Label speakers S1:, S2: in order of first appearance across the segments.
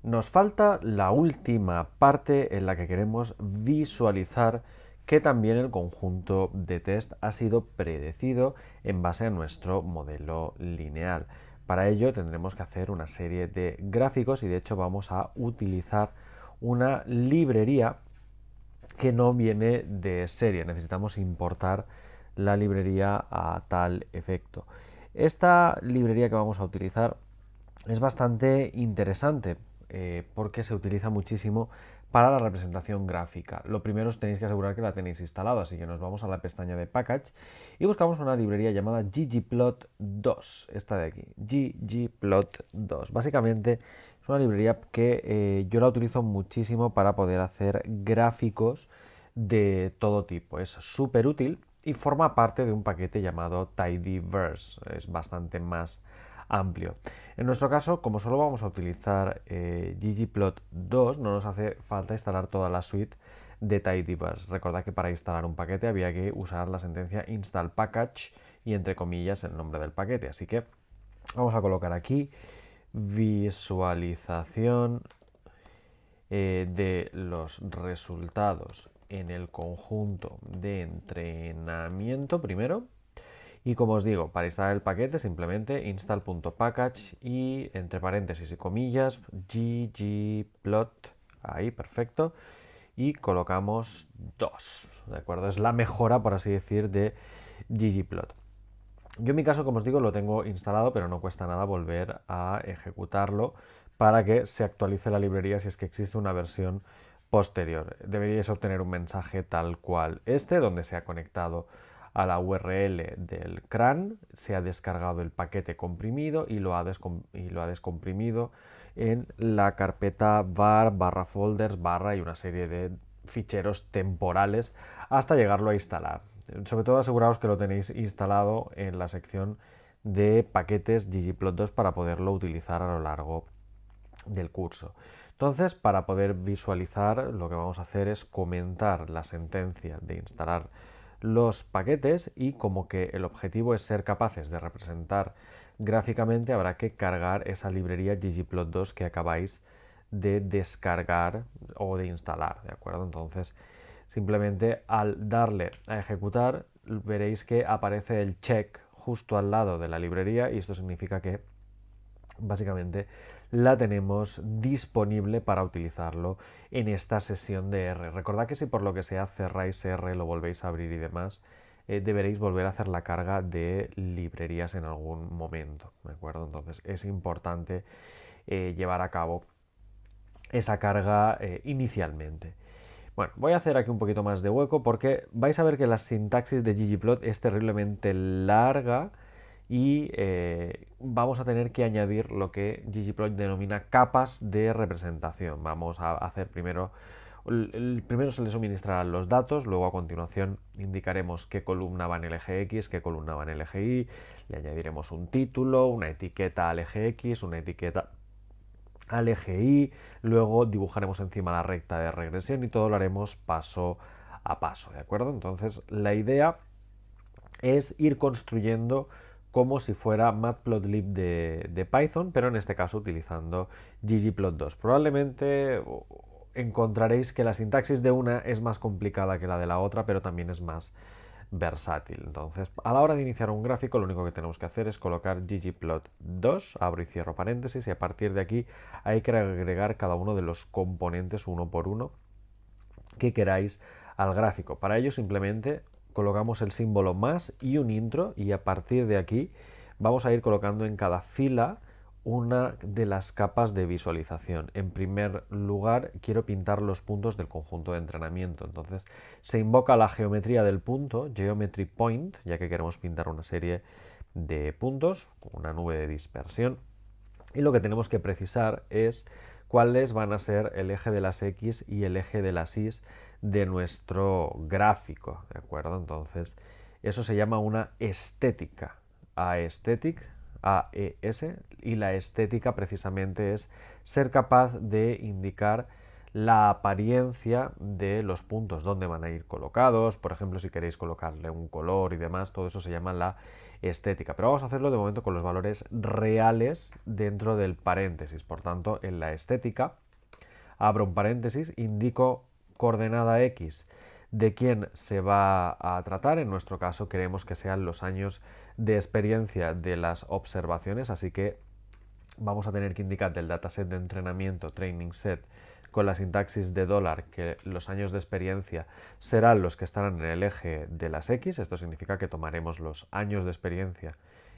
S1: Nos falta la última parte en la que queremos visualizar que también el conjunto de test ha sido predecido en base a nuestro modelo lineal. Para ello tendremos que hacer una serie de gráficos y de hecho vamos a utilizar una librería que no viene de serie. Necesitamos importar la librería a tal efecto. Esta librería que vamos a utilizar es bastante interesante porque se utiliza muchísimo para la representación gráfica. Lo primero os tenéis que asegurar que la tenéis instalada, así que nos vamos a la pestaña de Package y buscamos una librería llamada ggplot2, esta de aquí, ggplot2. Básicamente es una librería que yo la utilizo muchísimo para poder hacer gráficos de todo tipo. Es súper útil y forma parte de un paquete llamado Tidyverse. Es bastante más amplio. En nuestro caso, como solo vamos a utilizar ggplot2, no nos hace falta instalar toda la suite de Tidyverse. Recordad que para instalar un paquete había que usar la sentencia install package y entre comillas el nombre del paquete. Así que vamos a colocar aquí visualización de los resultados en el conjunto de entrenamiento primero. Y como os digo, para instalar el paquete simplemente install.package y entre paréntesis y comillas ggplot, ahí perfecto, y colocamos 2, ¿de acuerdo? Es la mejora, por así decir, de ggplot. Yo en mi caso, como os digo, lo tengo instalado, pero no cuesta nada volver a ejecutarlo para que se actualice la librería si es que existe una versión posterior. Deberíais obtener un mensaje tal cual este, donde se ha conectado a la URL del CRAN, se ha descargado el paquete comprimido y lo ha descomprimido en la carpeta var, barra folders, barra y una serie de ficheros temporales hasta llegarlo a instalar. Sobre todo aseguraos que lo tenéis instalado en la sección de paquetes ggplot2 para poderlo utilizar a lo largo del curso. Entonces, para poder visualizar, lo que vamos a hacer es comentar la sentencia de instalar los paquetes y como que el objetivo es ser capaces de representar gráficamente, habrá que cargar esa librería ggplot2 que acabáis de descargar o de instalar, ¿de acuerdo? Entonces, simplemente al darle a ejecutar, veréis que aparece el check justo al lado de la librería y esto significa que básicamente la tenemos disponible para utilizarlo en esta sesión de R. Recordad que si por lo que sea cerráis R, lo volvéis a abrir y demás, deberéis volver a hacer la carga de librerías en algún momento, ¿de acuerdo? Entonces es importante llevar a cabo esa carga inicialmente. Bueno, voy a hacer aquí un poquito más de hueco porque vais a ver que la sintaxis de ggplot es terriblemente larga y vamos a tener que añadir lo que ggplot denomina capas de representación. Vamos a hacer primero, primero se le suministrarán los datos, luego a continuación indicaremos qué columna va en el eje X, qué columna va en el eje Y, le añadiremos un título, una etiqueta al eje X, una etiqueta al eje Y, luego dibujaremos encima la recta de regresión y todo lo haremos paso a paso, ¿de acuerdo? Entonces la idea es ir construyendo como si fuera matplotlib de Python, pero en este caso utilizando ggplot2. Probablemente encontraréis que la sintaxis de una es más complicada que la de la otra, pero también es más versátil. Entonces, a la hora de iniciar un gráfico, lo único que tenemos que hacer es colocar ggplot2, abro y cierro paréntesis, y a partir de aquí hay que agregar cada uno de los componentes uno por uno que queráis al gráfico. Para ello simplemente colocamos el símbolo más y un intro y a partir de aquí vamos a ir colocando en cada fila una de las capas de visualización. En primer lugar, quiero pintar los puntos del conjunto de entrenamiento. Entonces, se invoca la geometría del punto, geometry point, ya que queremos pintar una serie de puntos, una nube de dispersión. Y lo que tenemos que precisar es cuáles van a ser el eje de las X y el eje de las Y de nuestro gráfico, ¿de acuerdo? Entonces, eso se llama una estética. Aesthetic, AES, y la estética precisamente es ser capaz de indicar la apariencia de los puntos, dónde van a ir colocados, por ejemplo, si queréis colocarle un color y demás, todo eso se llama la estética. Pero vamos a hacerlo de momento con los valores reales dentro del paréntesis. Por tanto, en la estética, abro un paréntesis, indico coordenada X de quién se va a tratar. En nuestro caso queremos que sean los años de experiencia de las observaciones, así que vamos a tener que indicar del dataset de entrenamiento, training set, con la sintaxis de dólar, que los años de experiencia serán los que estarán en el eje de las X. Esto significa que tomaremos los años de experiencia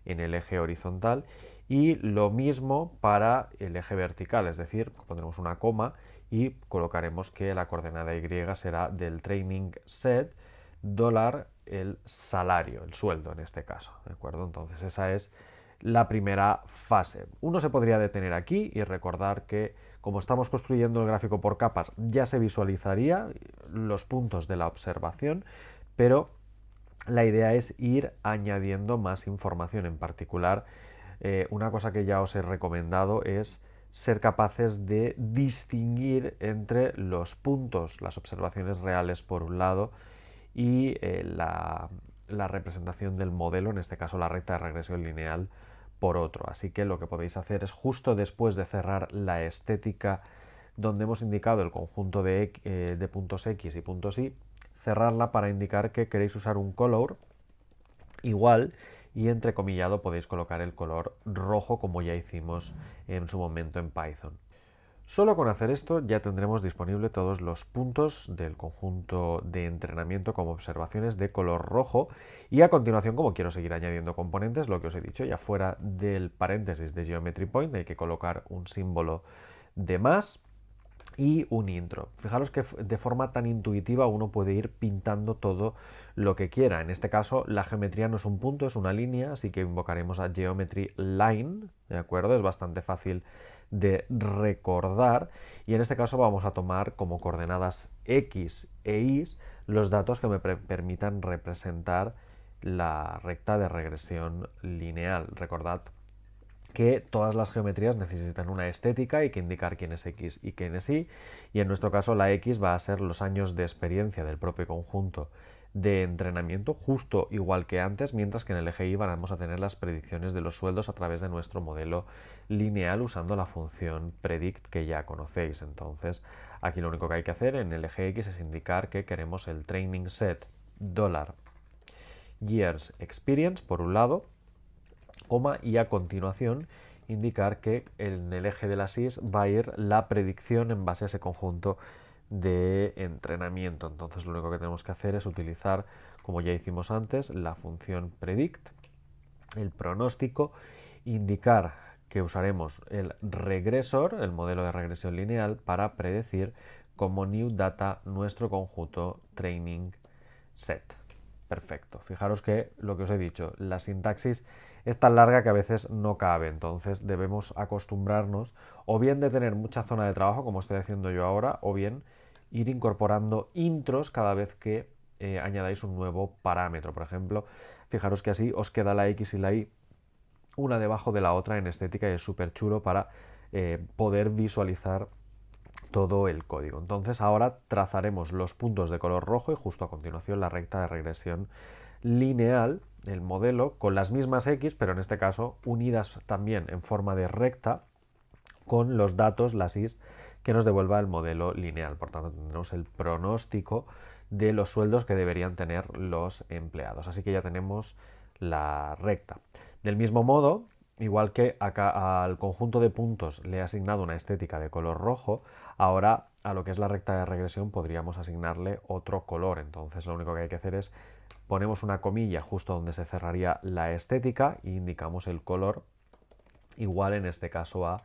S1: en el eje horizontal, y lo mismo para el eje vertical, es decir, pondremos una coma y colocaremos que la coordenada Y será del training set dólar el salario, el sueldo en este caso, ¿de acuerdo? Entonces esa es la primera fase. Uno se podría detener aquí y recordar que, como estamos construyendo el gráfico por capas, ya se visualizaría los puntos de la observación, pero la idea es ir añadiendo más información. En particular, una cosa que ya os he recomendado es ser capaces de distinguir entre los puntos, las observaciones reales por un lado, y la representación del modelo, en este caso la recta de regresión lineal, por otro. Así que lo que podéis hacer es, justo después de cerrar la estética donde hemos indicado el conjunto de puntos X y puntos Y, cerrarla para indicar que queréis usar un color igual, y entrecomillado podéis colocar el color rojo, como ya hicimos en su momento en Python. Solo con hacer esto ya tendremos disponible todos los puntos del conjunto de entrenamiento como observaciones de color rojo, y a continuación, como quiero seguir añadiendo componentes, lo que os he dicho, ya fuera del paréntesis de Geometry Point hay que colocar un símbolo de más y un intro. Fijaros que de forma tan intuitiva uno puede ir pintando todo lo que quiera. En este caso la geometría no es un punto, es una línea, así que invocaremos a Geometry Line, ¿de acuerdo? Es bastante fácil de recordar, y en este caso vamos a tomar como coordenadas X e Y los datos que me permitan representar la recta de regresión lineal. Recordad que todas las geometrías necesitan una estética, hay que indicar quién es X y quién es Y, y en nuestro caso la X va a ser los años de experiencia del propio conjunto de entrenamiento, justo igual que antes, mientras que en el eje Y vamos a tener las predicciones de los sueldos a través de nuestro modelo lineal usando la función predict que ya conocéis. Entonces aquí lo único que hay que hacer en el eje X es indicar que queremos el training set $years experience por un lado, coma, y a continuación indicar que en el eje de las Y va a ir la predicción en base a ese conjunto de entrenamiento. Entonces lo único que tenemos que hacer es utilizar, como ya hicimos antes, la función predict, el pronóstico, indicar que usaremos el regresor, el modelo de regresión lineal, para predecir como new data nuestro conjunto training set. Perfecto. Fijaros que lo que os he dicho, la sintaxis es tan larga que a veces no cabe, entonces debemos acostumbrarnos o bien de tener mucha zona de trabajo, como estoy haciendo yo ahora, o bien ir incorporando intros cada vez que añadáis un nuevo parámetro. Por ejemplo, fijaros que así os queda la X y la Y una debajo de la otra en estética, y es súper chulo para poder visualizar todo el código. Entonces ahora trazaremos los puntos de color rojo y justo a continuación la recta de regresión lineal, el modelo, con las mismas X, pero en este caso unidas también en forma de recta con los datos, las Y, que nos devuelva el modelo lineal. Por tanto, tendremos el pronóstico de los sueldos que deberían tener los empleados. Así que ya tenemos la recta. Del mismo modo, igual que acá al conjunto de puntos le he asignado una estética de color rojo, ahora a lo que es la recta de regresión podríamos asignarle otro color. Entonces lo único que hay que hacer es ponemos una comilla justo donde se cerraría la estética e indicamos el color, igual en este caso a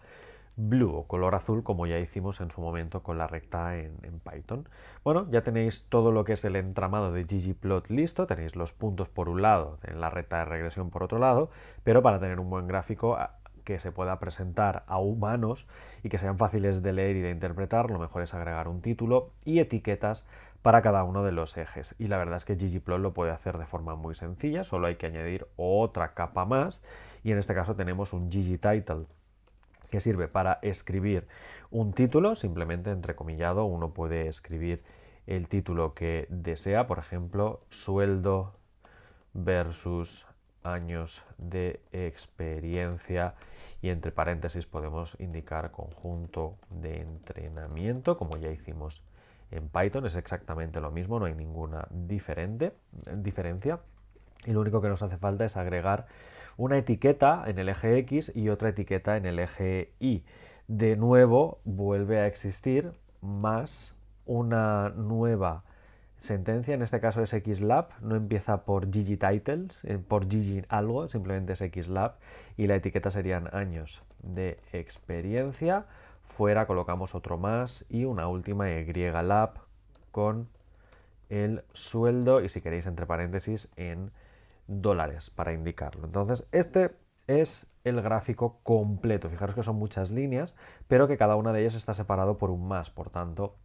S1: blue o color azul, como ya hicimos en su momento con la recta en Python. Bueno, ya tenéis todo lo que es el entramado de ggplot listo, tenéis los puntos por un lado, en la recta de regresión por otro lado, pero para tener un buen gráfico que se pueda presentar a humanos y que sean fáciles de leer y de interpretar, lo mejor es agregar un título y etiquetas para cada uno de los ejes. Y la verdad es que ggplot lo puede hacer de forma muy sencilla, solo hay que añadir otra capa más, y en este caso tenemos un ggtitle que sirve para escribir un título, simplemente entrecomillado. Uno puede escribir el título que desea, por ejemplo, sueldo versus años de experiencia y entre paréntesis podemos indicar conjunto de entrenamiento, como ya hicimos en Python. Es exactamente lo mismo, no hay ninguna diferencia. Y lo único que nos hace falta es agregar una etiqueta en el eje X y otra etiqueta en el eje Y. De nuevo vuelve a existir más una nueva sentencia, en este caso es xlab, no empieza por ggtitles, por gg algo, simplemente es xlab y la etiqueta serían años de experiencia. Fuera colocamos otro más y una última ylab con el sueldo y si queréis entre paréntesis en dólares para indicarlo. Entonces este es el gráfico completo. Fijaros que son muchas líneas, pero que cada una de ellas está separado por un más, por tanto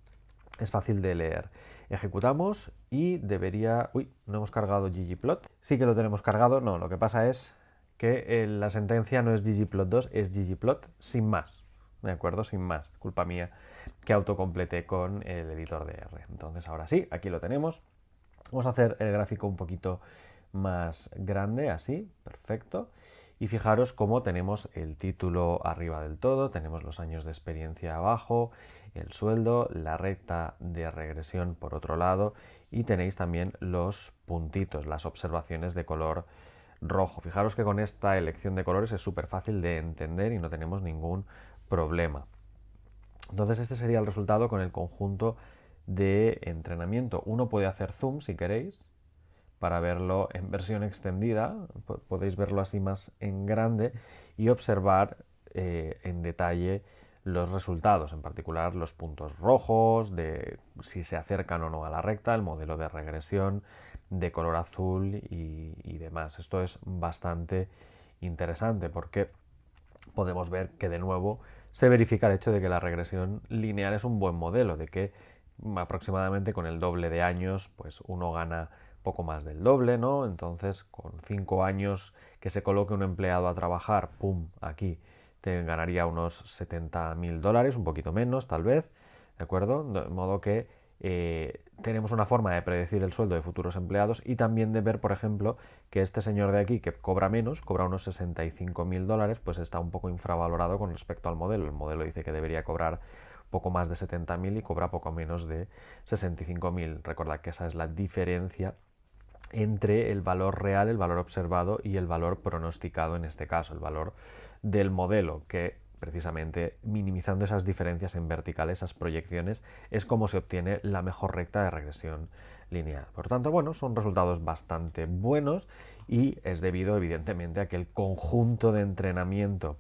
S1: es fácil de leer. Ejecutamos y debería... Uy, no hemos cargado ggplot. Sí que lo tenemos cargado. No, lo que pasa es que la sentencia no es ggplot2, es ggplot sin más. ¿De acuerdo? Sin más. Culpa mía que autocompleté con el editor de R. Entonces ahora sí, aquí lo tenemos. Vamos a hacer el gráfico un poquito más grande, así, perfecto. Y fijaros cómo tenemos el título arriba del todo, tenemos los años de experiencia abajo, el sueldo, la recta de regresión por otro lado y tenéis también los puntitos, las observaciones de color rojo. Fijaros que con esta elección de colores es súper fácil de entender y no tenemos ningún problema. Entonces este sería el resultado con el conjunto de entrenamiento. Uno puede hacer zoom si queréis para verlo en versión extendida, podéis verlo así más en grande y observar en detalle los resultados, en particular los puntos rojos, de si se acercan o no a la recta, el modelo de regresión de color azul y demás. Esto es bastante interesante porque podemos ver que de nuevo se verifica el hecho de que la regresión lineal es un buen modelo, de que aproximadamente con el doble de años pues uno gana poco más del doble, ¿no? Entonces con 5 años que se coloque un empleado a trabajar, pum, aquí te ganaría unos $70.000, un poquito menos tal vez, ¿de acuerdo? De modo que tenemos una forma de predecir el sueldo de futuros empleados y también de ver, por ejemplo, que este señor de aquí que cobra menos, cobra unos $65.000, pues está un poco infravalorado con respecto al modelo. El modelo dice que debería cobrar poco más de 70.000 y cobra poco menos de 65.000. Recordad que esa es la diferencia entre el valor real, el valor observado y el valor pronosticado en este caso, el valor del modelo, que precisamente minimizando esas diferencias en vertical, esas proyecciones, es como se obtiene la mejor recta de regresión lineal. Por tanto, bueno, son resultados bastante buenos y es debido evidentemente a que el conjunto de entrenamiento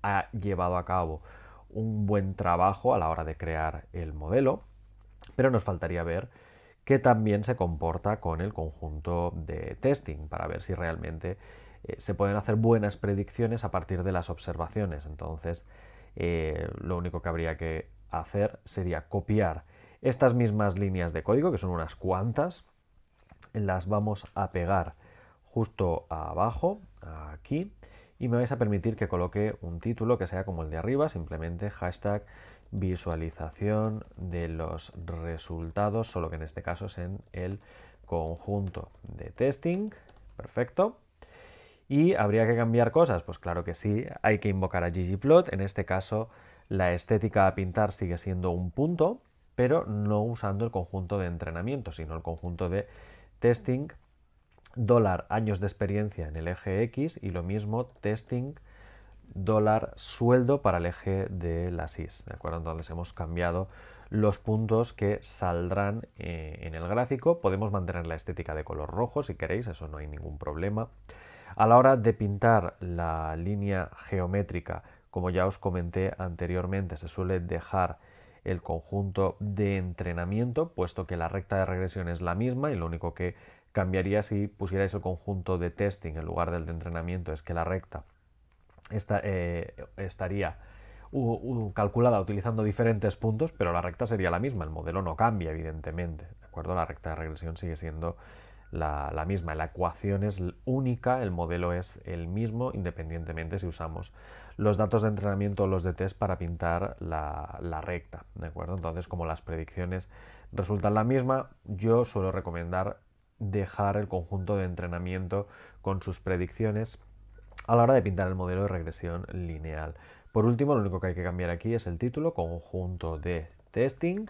S1: ha llevado a cabo un buen trabajo a la hora de crear el modelo, pero nos faltaría ver que también se comporta con el conjunto de testing para ver si realmente se pueden hacer buenas predicciones a partir de las observaciones. Entonces, lo único que habría que hacer sería copiar estas mismas líneas de código, que son unas cuantas, las vamos a pegar justo abajo, aquí, y me vais a permitir que coloque un título que sea como el de arriba, simplemente hashtag visualización de los resultados, solo que en este caso es en el conjunto de testing. Perfecto. ¿Y habría que cambiar cosas? Pues claro que sí, hay que invocar a ggplot. En este caso la estética a pintar sigue siendo un punto, pero no usando el conjunto de entrenamiento, sino el conjunto de testing, $años de experiencia en el eje X y lo mismo testing $sueldo para el eje de las Is, ¿de acuerdo? Entonces hemos cambiado los puntos que saldrán en el gráfico. Podemos mantener la estética de color rojo si queréis, eso no hay ningún problema. A la hora de pintar la línea geométrica, como ya os comenté anteriormente, se suele dejar el conjunto de entrenamiento, puesto que la recta de regresión es la misma y lo único que cambiaría si pusierais el conjunto de testing en lugar del de entrenamiento es que la recta estaría calculada utilizando diferentes puntos, pero la recta sería la misma, el modelo no cambia evidentemente, ¿de acuerdo? La recta de regresión sigue siendo la misma, la ecuación es única, el modelo es el mismo, independientemente si usamos los datos de entrenamiento o los de test para pintar la recta, ¿de acuerdo? Entonces, como las predicciones resultan la misma, yo suelo recomendar dejar el conjunto de entrenamiento con sus predicciones a la hora de pintar el modelo de regresión lineal. Por último, lo único que hay que cambiar aquí es el título, conjunto de testing,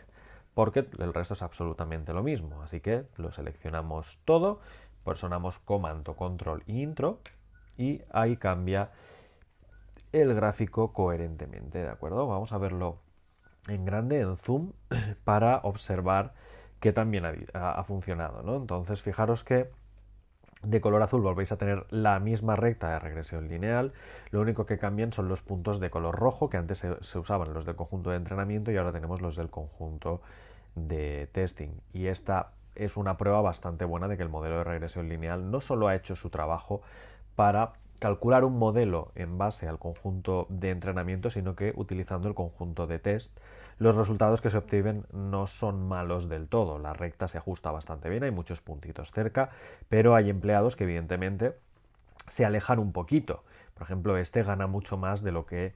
S1: porque el resto es absolutamente lo mismo. Así que lo seleccionamos todo, presionamos comando, control e intro y ahí cambia el gráfico coherentemente, ¿de acuerdo? Vamos a verlo en grande, en zoom, para observar que también ha funcionado, ¿no? Entonces, fijaros que de color azul volvéis a tener la misma recta de regresión lineal, lo único que cambian son los puntos de color rojo, que antes se usaban los del conjunto de entrenamiento y ahora tenemos los del conjunto de testing. Y esta es una prueba bastante buena de que el modelo de regresión lineal no solo ha hecho su trabajo para calcular un modelo en base al conjunto de entrenamiento, sino que utilizando el conjunto de test, los resultados que se obtienen no son malos del todo. La recta se ajusta bastante bien, hay muchos puntitos cerca, pero hay empleados que evidentemente se alejan un poquito. Por ejemplo, este gana mucho más de lo que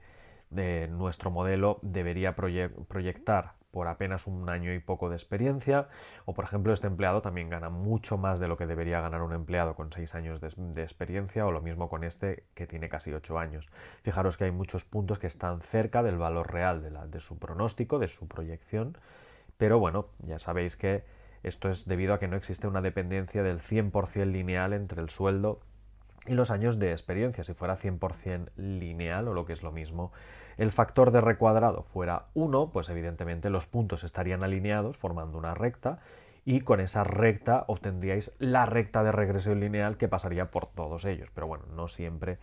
S1: nuestro modelo debería proyectar por apenas un año y poco de experiencia, o por ejemplo este empleado también gana mucho más de lo que debería ganar un empleado con 6 años de experiencia, o lo mismo con este que tiene casi 8 años. Fijaros que hay muchos puntos que están cerca del valor real de su pronóstico, de su proyección, pero bueno, ya sabéis que esto es debido a que no existe una dependencia del 100% lineal entre el sueldo y los años de experiencia. Si fuera 100% lineal, o lo que es lo mismo, el factor de recuadrado fuera 1, pues evidentemente los puntos estarían alineados formando una recta y con esa recta obtendríais la recta de regresión lineal que pasaría por todos ellos. Pero bueno, no siempre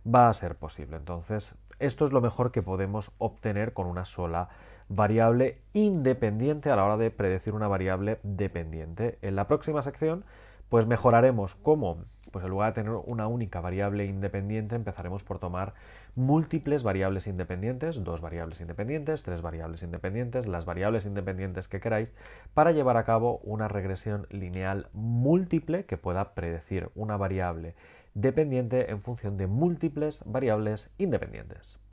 S1: va a ser posible. Entonces, esto es lo mejor que podemos obtener con una sola variable independiente a la hora de predecir una variable dependiente. En la próxima sección pues mejoraremos cómo, pues en lugar de tener una única variable independiente, empezaremos por tomar múltiples variables independientes, 2 variables independientes, 3 variables independientes, las variables independientes que queráis, para llevar a cabo una regresión lineal múltiple que pueda predecir una variable dependiente en función de múltiples variables independientes.